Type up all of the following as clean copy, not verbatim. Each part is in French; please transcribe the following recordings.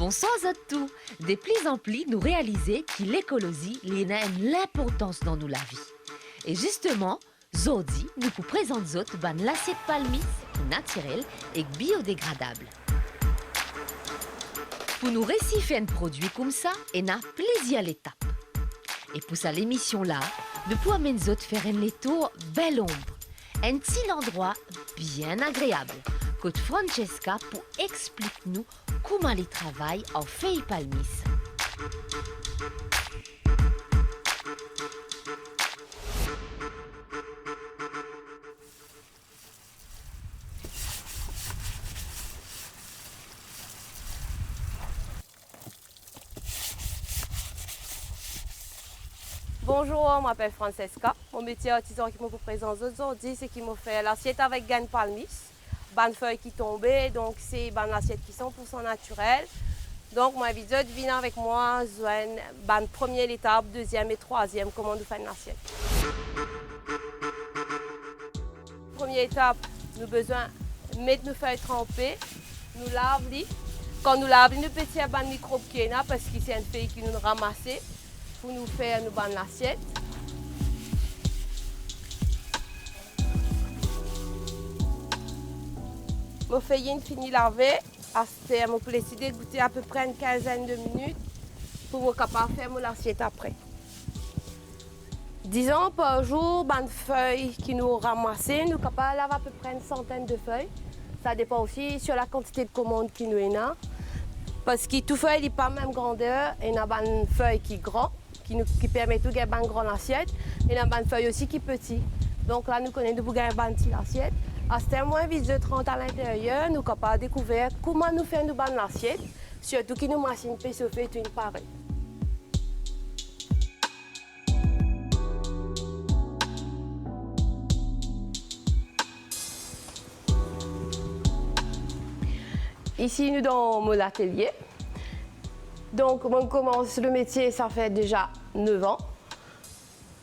Bonsoir à tous. De plus en plus, nous réalisons que l'écologie a une importance dans nous la vie. Et justement, aujourd'hui, nous vous présentons l'assiette palmis naturelle et biodégradable. Pour nous réciter un produit comme ça, il y a plusieurs étapes. Et pour ça, l'émission-là, nous pouvons faire un tour belle ombre, un petit endroit bien agréable, que Francesca pour expliquer nous comment elle travaille en feuilles palmis. Bonjour, je m'appelle Francesca. Mon métier artisan qui me présente aujourd'hui, c'est qu'il me fait l'assiette avec gaine palmis, bonne feuille qui tombait, donc c'est une assiette qui est 100% naturelle. Donc mon épisode vient avec moi, une première étape, deuxième et troisième, comment nous faire une assiette. Première étape, nous avons besoin de mettre nos feuilles trempées, nous laver. Quand nous lavons, nous petits ban microbes qui est là parce que c'est une feuille qui nous ramasse pour nous faire une bonne assiette. Mon feuillet fini lavé, je peux décider de goûter à peu près une quinzaine de minutes pour être capable de faire mon assiette après. Disons par jour, les feuilles qui nous ramassent, nous sommes capables de laver à peu près une centaine de feuilles. Ça dépend aussi sur la quantité de commandes qui nous est là. Parce que toute feuille n'est pas la même grandeur, et il y a une feuille qui est grande, qui permet de gagner une grande assiette, et il y a une feuille aussi qui est petite. Donc là, nous connaissons pour gagner une petite assiette. À ce moins de 30 à l'intérieur, nous sommes capables de découvrir comment nous faire une bonne assiette, surtout que nos machines peuvent se faire une pareille. Ici, nous dans mon atelier. Donc, on commence le métier, ça fait déjà 9 ans.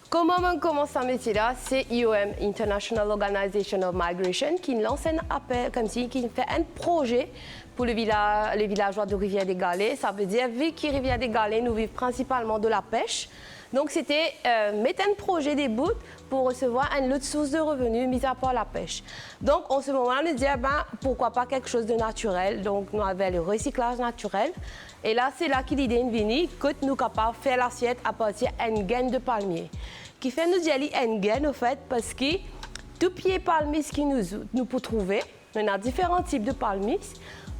Comment on commence ce métier-là? C'est IOM, International Organization of Migration, qui lance un appel, comme si, qui fait un projet pour les villageois de Rivière-des-Galets. Ça veut dire, vu que Rivière-des-Galets, nous vivons principalement de la pêche. Donc, c'était mettre un projet des bouts pour recevoir une autre source de revenus, mis à part la pêche. Donc, en ce moment-là, on dit, pourquoi pas quelque chose de naturel. Donc, nous avons le recyclage naturel. Et là, c'est là que l'idée est venue, que nous sommes capables de faire l'assiette à partir d'une gaine de palmier. Qui fait nous dire une gaine, au fait, parce que tout pied palmier que nous pouvons trouver, on a différents types de palmiers.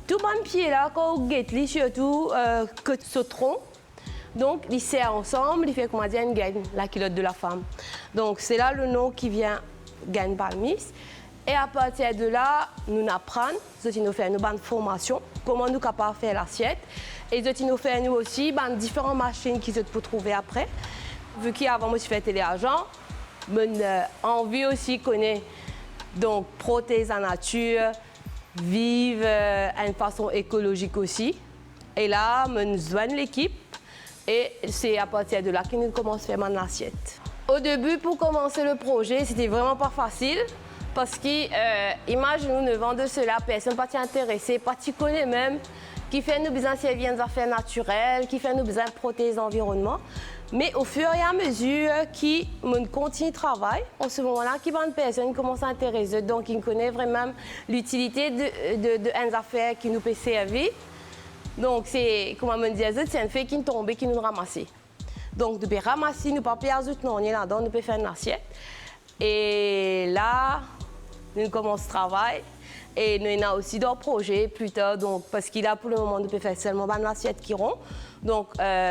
Tout bon pied là, quand on guette, surtout que ce tronc, donc ils serrent ensemble, ils font comment dire une gaine, la culotte de la femme. Donc c'est là le nom qui vient gaine palmis. Et à partir de là, nous apprenons, nous faisons une bonne formation, comment nous sommes capables de faire l'assiette. Et nous faisons aussi différentes machines qui se peuvent trouver après. Vu qu'avant, moi, je fais téléagent, j'ai envie aussi de connaître donc prothèse en nature, vivre d'une façon écologique aussi. Et là, je joigne l'équipe et c'est à partir de là que nous commençons à faire mon assiette. Au début, pour commencer le projet, c'était vraiment pas facile. Parce que, imaginez-nous, 9 ans de cela, personne pas intéressée, pas qui connaît même, qui fait nous besoin de servir des affaires naturelles, qui fait nous besoin de protéger l'environnement. Mais au fur et à mesure qu'on continue de travailler, en ce moment-là, qui bonne personne commence à s'intéresser, donc ils connaissent vraiment l'utilité de affaires qui nous peut servir. Donc, c'est, comme on dit, c'est un fait qui tombe, qui nous ramasse. Donc, nous pouvons ramasser, nous ne pouvons pas perdre tout le là-dedans, nous pouvons faire une assiette. Et là, nous commençons le travail. Et nous avons aussi d'autres projets plus tard, donc, parce qu'il a pour le moment, nous pouvons faire seulement une assiette qui rond. Donc,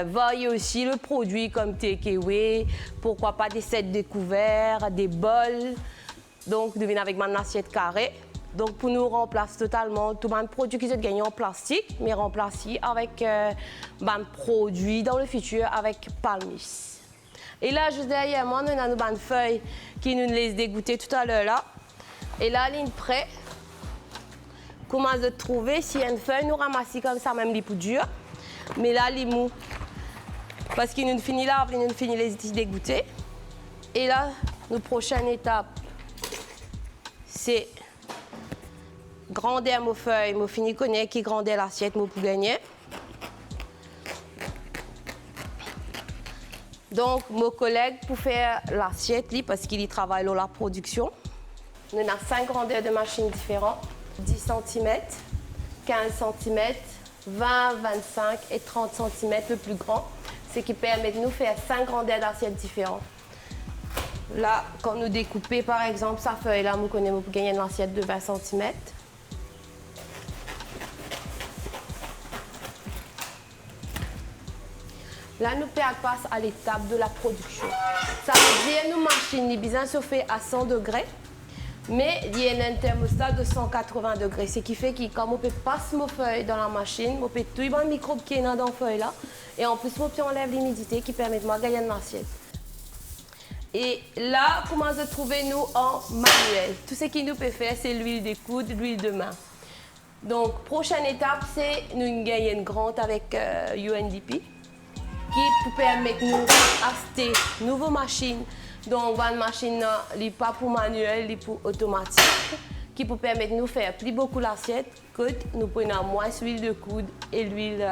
voyez aussi le produit comme takeaway, pourquoi pas des sets de couverts, des bols. Donc, nous venons avec une assiette carrée. Donc, pour nous remplacer totalement tout le produit qui est gagné en plastique, mais remplacer avec un produit dans le futur avec palmis. Et là, juste derrière moi, nous avons une feuille qui nous laisse dégoûter tout à l'heure là. Et là, ligne près. Comment de trouver si une feuille nous ramasse comme ça, même les plus durs. Mais là, les mous. Parce qu'il nous finit là, il nous finit les dégoûter. Et là, notre prochaine étape, c'est grandir mes feuilles, me finir connaître qui grandir l'assiette, pour gagner. Donc, mon collègue pour faire l'assiette, parce qu'il y travaille dans la production. On a 5 grandeurs de machines différentes, 10 cm, 15 cm, 20, 25 et 30 cm le plus grand, ce qui permet de nous faire 5 grandeurs d'assiettes différentes. Là, quand nous découpons par exemple sa feuille, là, nous connaissons pour gagner une assiette de 20 cm. Là, nous passons à l'étape de la production. Ça veut dire que nos machines, les besoin se fait à 100 degrés, mais il y a un thermostat de 180 degrés. Ce qui fait que quand on peut passer nos feuilles dans la machine, on peut tout les microbes qui sont dans la feuille là, et en plus, on enlève l'humidité qui permet de gagner une assiette. Et là, comment se trouver nous en manuel? Tout ce qui nous peut faire, c'est l'huile de coude, l'huile de main. Donc, prochaine étape, c'est nous gagner une grande avec UNDP. Qui peut permettre nous d'acheter de nouvelles machines. Donc, une machine n'est pas pour manuel, elle est pour automatique, qui peut permettre de nous faire plus beaucoup l'assiette, que nous prenons moins l'huile de coude et l'huile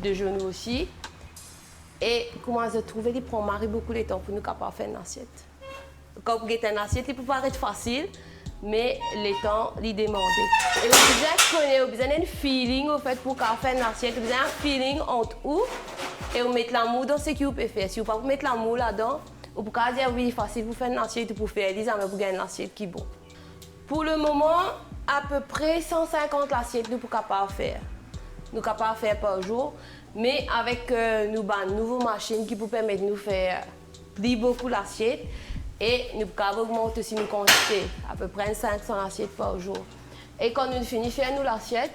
de genou aussi. Et comment se trouver, il prend beaucoup de temps pour nous capables de faire une assiette. Quand vous avez une assiette, il peut paraître facile, mais le temps est demandé. Et vous avez besoin d'un feeling au fait, pour faire une assiette, vous avez un feeling entre où et vous mettez l'amour dans ce que vous pouvez faire. Si vous ne pouvez pas mettre l'amour là-dedans, vous pouvez dire oui, facile, vous faites une assiette pour faire, mais vous gagnez une assiette qui est bonne. Pour le moment, à peu près 150 assiettes nous sommes capables de faire. Nous sommes capables de faire par jour, mais avec nos nouvelles machines qui nous permettent de nous faire plus beaucoup d'assiettes et nous pouvons augmenter aussi nos quantités, à peu près 500 assiettes par jour. Et quand nous finissons de faire l'assiette,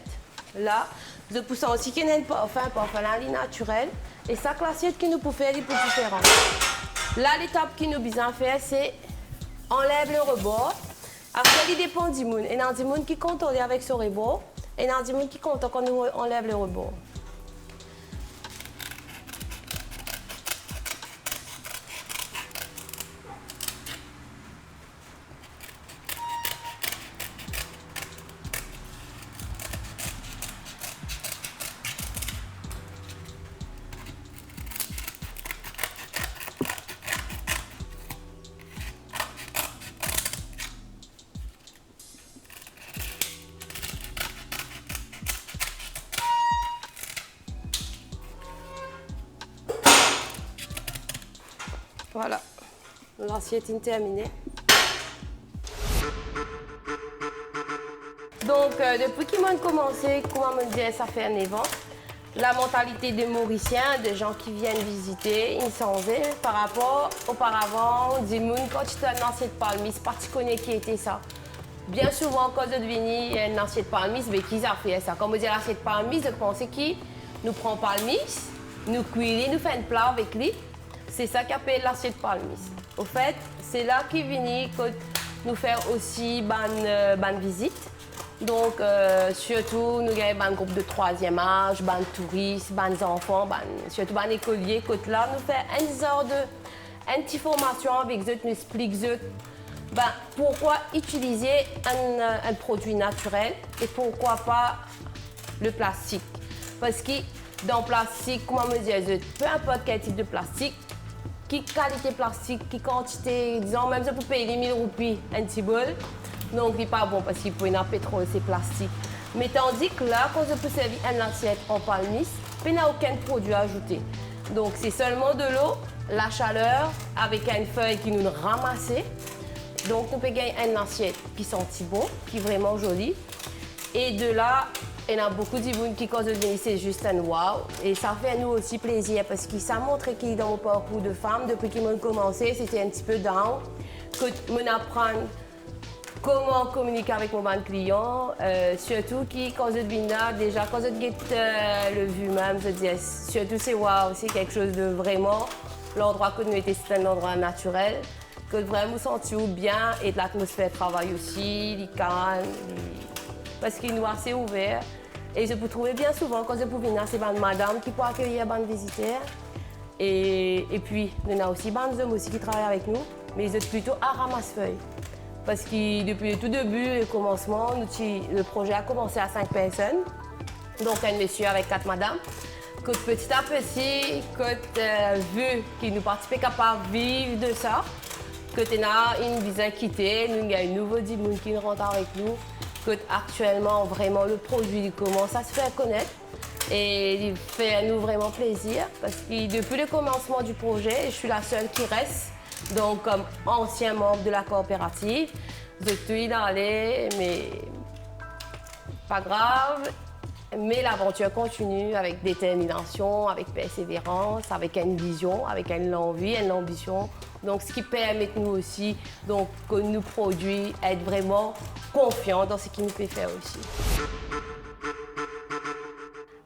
là, nous poussons aussi qu'il y a un parfum là, naturel. Et ça, l'assiette qui nous peut faire, il peut différent. Là, l'étape qui nous besoin faire, c'est enlève le rebord. Après, il dépend du monde. Il y a des gens qui comptent avec ce rebord, et il y a des gens qui comptent quand nous enlève le rebord. Voilà, l'assiette est terminée. Donc, depuis qu'ils m'ont commencé, comment me dire, ça fait 9 ans, la mentalité des Mauriciens, des gens qui viennent visiter, ils sont par rapport auparavant, des gens quand tu as une assiette palmiste, pas tu connais qui était ça. Bien souvent, quand je viens, il y a une assiette palmiste, mais qui a fait ça? Quand on dit l'assiette palmiste, je pense qui nous prend palmiste, nous cuit, nous fait un plat avec lui. C'est ça qu'on appelle l'assiette palmiste. Au fait, c'est là qu'il vient nous faire aussi une visite. Donc, surtout, nous avons un groupe de 3e âge, des touristes, des enfants, surtout des écoliers. Là, nous faisons une sorte de petite formation avec eux, nous expliquons pourquoi utiliser un produit naturel et pourquoi pas le plastique. Parce que dans le plastique, comment me dire, peu importe quel type de plastique, qui qualité plastique, qui quantité, disons, même si vous payez les 1000 roupies un petit bol, donc il n'est pas bon parce qu'il faut un pétrole, c'est plastique. Mais tandis que là, quand je peux servir une assiette en palmiste, il n'y a aucun produit ajouté. Donc c'est seulement de l'eau, la chaleur, avec une feuille qui nous ramasse. Donc on peut gagner une assiette qui sent bon, qui est vraiment jolie. Et de là, il y a beaucoup de gens qui, quand ils viennent, c'est juste un wow. Et ça fait à nous aussi plaisir parce que ça montre que dans mon parcours de femme, depuis qu'ils m'ont commencé, c'était un petit peu down. Que je apprends comment communiquer avec mon client. Surtout quand je viens là, déjà, quand je get le vu même, je dis, surtout c'est wow, c'est quelque chose de vraiment. L'endroit que nous étions, c'est un endroit naturel. Que vraiment sentir bien et de l'atmosphère de travail aussi, les calmes. Parce qu'il nous assez ouvert. Et je peux trouver bien souvent, quand je peux venir, c'est une madame qui peut accueillir les visiteurs. Et puis, il y a aussi des hommes aussi qui travaillent avec nous, mais ils sont plutôt à ramasse-feuilles. Parce que depuis le tout début, le commencement, le projet a commencé à 5 personnes. Donc, un monsieur avec 4 madames. Que petit à petit, que vu qu'ils nous participent capables de vivre de ça, que tu as une visa quittée, nous avons un nouveau monde qui rentre avec nous, que actuellement vraiment le produit commence à se faire connaître et il fait nous vraiment plaisir parce que depuis le commencement du projet, je suis la seule qui reste, donc comme ancien membre de la coopérative, je suis allée, mais pas grave. Mais l'aventure continue avec détermination, avec persévérance, avec une vision, avec une envie, une ambition. Donc, ce qui permet nous aussi, donc, que nos produits être vraiment confiants dans ce qu'ils nous fait faire aussi.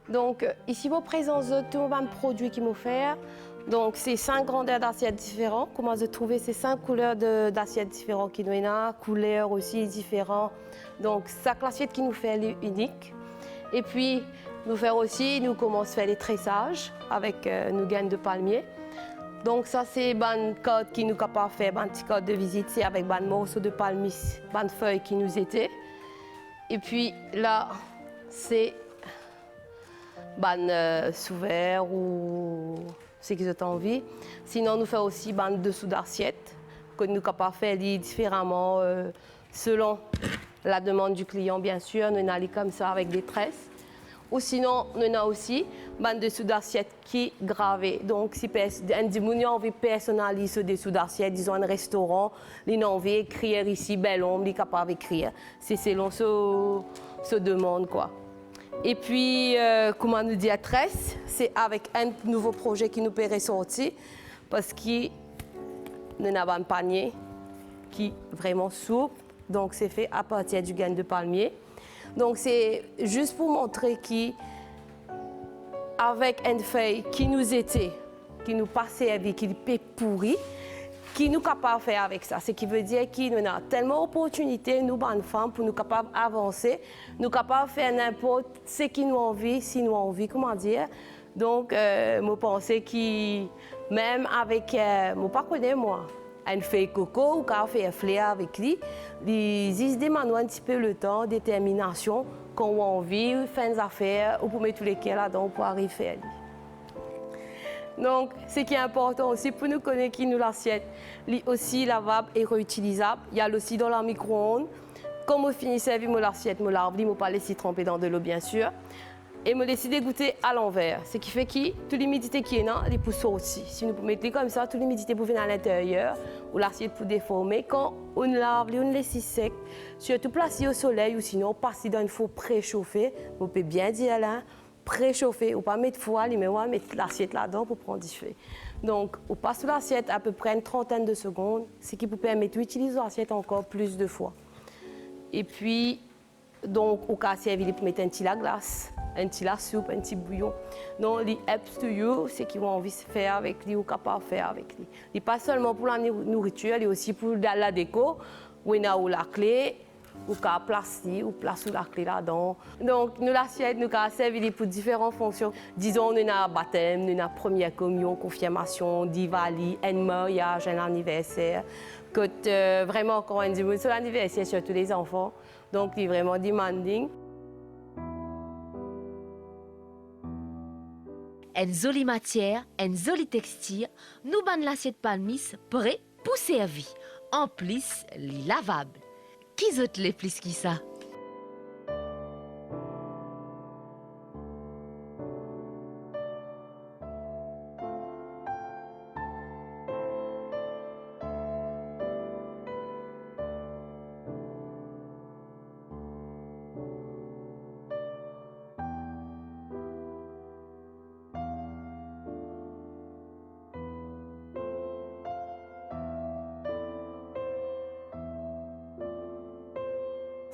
Donc, ici, vous présentez tous les produits qu'ils m'ont fait. Donc, c'est 5 grandeurs d'assiettes différentes. Comment je trouver ces 5 couleurs d'assiettes différentes qui nous ont, couleurs aussi différentes. Donc, chaque assiette qui nous fait, elle est unique. Et puis, nous commençons à faire les tressages avec nos graines de palmier. Donc, ça, c'est une code qui nous capable de faire, un petit code de visite, c'est avec un morceau de palmier, une feuille qui nous était. Et puis là, c'est sous verre ou ce qu'ils ont envie. Sinon, nous faisons aussi un dessous d'assiette que nous sommes capables de faire différemment selon la demande du client, bien sûr. Nous allons comme ça avec des tresses. Ou sinon, nous avons aussi un dessous d'assiette qui est gravé. Donc, si on a envie de personnaliser ce dessous d'assiette, disons un restaurant, il a envie d'écrire ici, bel homme, il est capable d'écrire. C'est selon ce demande, quoi. Et puis, comment nous dit la tresse, c'est avec un nouveau projet qui nous peut ressortir parce que nous avons un panier qui est vraiment souple. Donc, c'est fait à partir du grain de palmier. Donc, c'est juste pour montrer qu'avec une feuille qui nous était, qui nous passait avec, qui est pourri, qui nous capable de faire avec ça. Ce qui veut dire qu'il nous a tellement d'opportunités, nous, bonnes femmes, pour nous capables d'avancer, nous capables de faire n'importe ce qui nous envie, si nous envie, comment dire. Donc, je pense que même avec, je ne connais pas moi, une feuille coco ou quand on fait un flair avec lui, ils demandent un petit peu le temps, détermination, quand on a envie, faire des affaires, ou pour mettre tous les cas là-dedans pour arriver à lui. Donc, ce qui est important aussi pour nous connaître qui nous l'assiette, aussi lavable et réutilisable. Il y a aussi dans la micro-ondes. Quand on finit de servir mon assiette, mon larve, je ne pas laisser tremper dans de l'eau, bien sûr. Et me laisser dégoûter à l'envers. Ce qui fait que toute l'humidité qui est là, elle pousse aussi. Si nous mettons comme ça, toute l'humidité pour venir à l'intérieur, ou l'assiette pour déformer. Quand on lave, on laisse sec, surtout placé au soleil ou sinon passer dans une four préchauffée, on peut bien dire là, préchauffé, ou pas mettre foie, mais on va mettre l'assiette là-dedans pour prendre du feu. Donc, on passe sur l'assiette à peu près une trentaine de secondes, ce qui vous permet d'utiliser l'assiette encore plus de fois. Et puis, donc, au cas servir pour mettre un petit la glace, un petit la soupe, un petit bouillon. Donc, les apps to you, c'est qu'ils ont envie de faire avec lui ou capable de faire avec lui. Et pas seulement pour la nourriture, mais aussi pour la déco, où on a la clé, ou qu'à placer, ou place la clé là-dedans. Donc, nous l'assiette, nous avons servi pour différentes fonctions. Disons, nous avons baptême, nous avons première communion, confirmation, divali, un mariage, un anniversaire. Que vraiment, encore un dimanche, c'est l'anniversaire sur tous les enfants. Donc, il est vraiment demanding. Une jolie matière, une jolie texture, nous ban l'assiette palmis prêt pour servir. En plus, lavable. Qui autres les plus qui ça?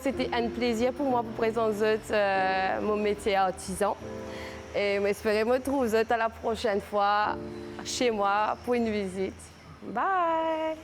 C'était un plaisir pour moi de présenter mon métier artisan. Et j'espère me retrouver à la prochaine fois chez moi pour une visite. Bye!